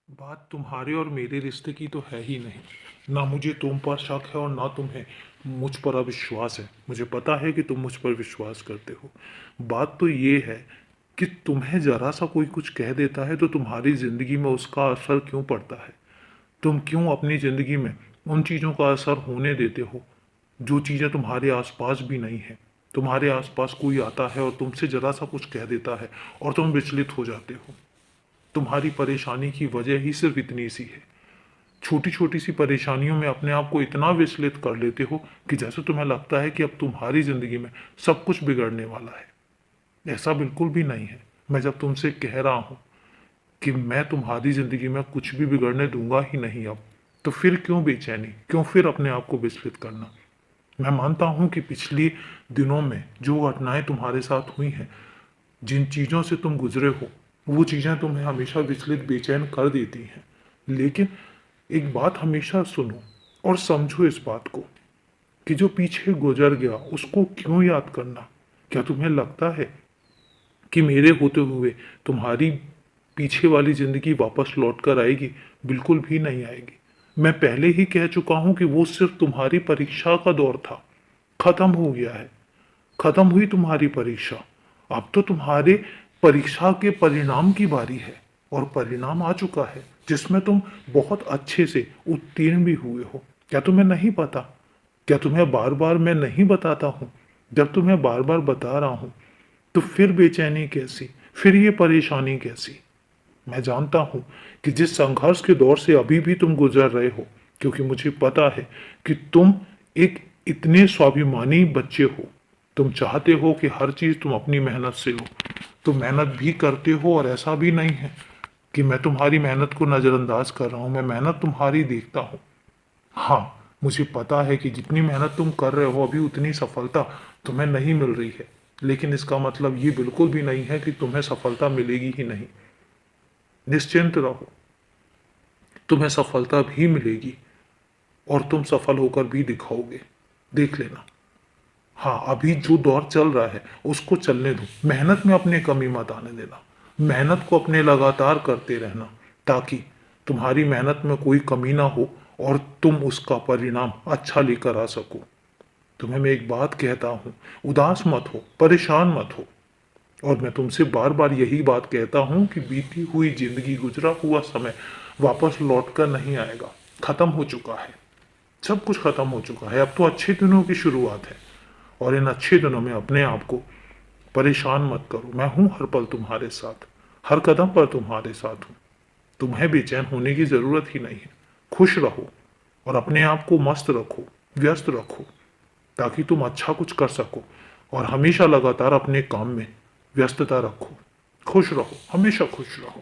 बात तुम्हारे और मेरे रिश्ते की तो है ही नहीं। ना मुझे तुम पर शक है और ना तुम्हें मुझ पर अविश्वास है। मुझे पता है कि तुम मुझ पर विश्वास करते हो। बात तो ये है कि तुम्हें ज़रा सा कोई कुछ कह देता है तो तुम्हारी ज़िंदगी में उसका असर क्यों पड़ता है। तुम क्यों अपनी ज़िंदगी में उन चीज़ों का असर होने देते हो जो चीज़ें तुम्हारे आसपास भी नहीं है। तुम्हारे आसपास कोई आता है और तुमसे ज़रा सा कुछ कह देता है और तुम विचलित हो जाते हो। तुम्हारी परेशानी की वजह ही सिर्फ इतनी सी है। छोटी छोटी सी परेशानियों में अपने आप को इतना विचलित कर लेते हो कि जैसे तुम्हें लगता है कि अब तुम्हारी ज़िंदगी में सब कुछ बिगड़ने वाला है। ऐसा बिल्कुल भी नहीं है। मैं जब तुमसे कह रहा हूँ कि मैं तुम्हारी ज़िंदगी में कुछ भी बिगड़ने दूंगा ही नहीं अब, तो फिर क्यों बेचैनी, क्यों फिर अपने आप को विचलित करना। मैं मानता हूँ कि पिछले दिनों में जो घटनाएं तुम्हारे साथ हुई हैं, जिन चीज़ों से तुम गुजरे हो, वो चीज़ें तुम्हें हमेशा विचलित बेचैन कर देती हैं। लेकिन एक बात हमेशा सुनो और समझो इस बात को कि जो पीछे गुजर गया उसको क्यों याद करना। क्या तुम्हें लगता है कि मेरे होते हुए तुम्हारी पीछे वाली ज़िंदगी वापस लौट कर आएगी? बिल्कुल भी नहीं आएगी। मैं पहले ही कह चुका हूँ कि वो सिर्फ तुम्हारी परीक्षा का दौर था। खत्म हो गया है। खत्म हुई तुम्हारी परीक्षा। अब तो तुम्हारे परीक्षा के परिणाम की बारी है और परिणाम आ चुका है जिसमें तुम बहुत अच्छे से उत्तीर्ण भी हुए हो। क्या तुम्हें नहीं पता? क्या तुम्हें बार बार मैं नहीं बताता हूँ? जब तुम्हें बार बार बता रहा हूँ तो फिर बेचैनी कैसी, फिर ये परेशानी कैसी। मैं जानता हूँ कि जिस संघर्ष के दौर से अभी भी तुम गुजर रहे हो, क्योंकि मुझे पता है कि तुम एक इतने स्वाभिमानी बच्चे हो। तुम चाहते हो कि हर चीज़ तुम अपनी मेहनत से हो। तुम मेहनत भी करते हो और ऐसा भी नहीं है कि मैं तुम्हारी मेहनत को नज़रअंदाज कर रहा हूँ। मैं मेहनत तुम्हारी देखता हूँ। हाँ, मुझे पता है कि जितनी मेहनत तुम कर रहे हो अभी उतनी सफलता तुम्हें नहीं मिल रही है। लेकिन इसका मतलब ये बिल्कुल भी नहीं है कि तुम्हें सफलता मिलेगी ही नहीं। निश्चिंत रहो, तुम्हें सफलता भी मिलेगी और तुम सफल होकर भी दिखाओगे। देख लेना। हाँ, अभी जो दौर चल रहा है उसको चलने दो। मेहनत में अपने कमी मत आने देना। मेहनत को अपने लगातार करते रहना ताकि तुम्हारी मेहनत में कोई कमी ना हो और तुम उसका परिणाम अच्छा लेकर आ सको। तुम्हें मैं एक बात कहता हूँ, उदास मत हो, परेशान मत हो। और मैं तुमसे बार बार यही बात कहता हूँ कि बीती हुई जिंदगी, गुजरा हुआ समय वापस लौट कर नहीं आएगा। खत्म हो चुका है। सब कुछ खत्म हो चुका है। अब तो अच्छे दिनों की शुरुआत है और इन अच्छे दिनों में अपने आप को परेशान मत करो। मैं हूं हर पल तुम्हारे साथ, हर कदम पर तुम्हारे साथ हूं। तुम्हें बेचैन होने की जरूरत ही नहीं है। खुश रहो और अपने आप को मस्त रखो, व्यस्त रखो ताकि तुम अच्छा कुछ कर सको और हमेशा लगातार अपने काम में व्यस्तता रखो। खुश रहो, हमेशा खुश रहो।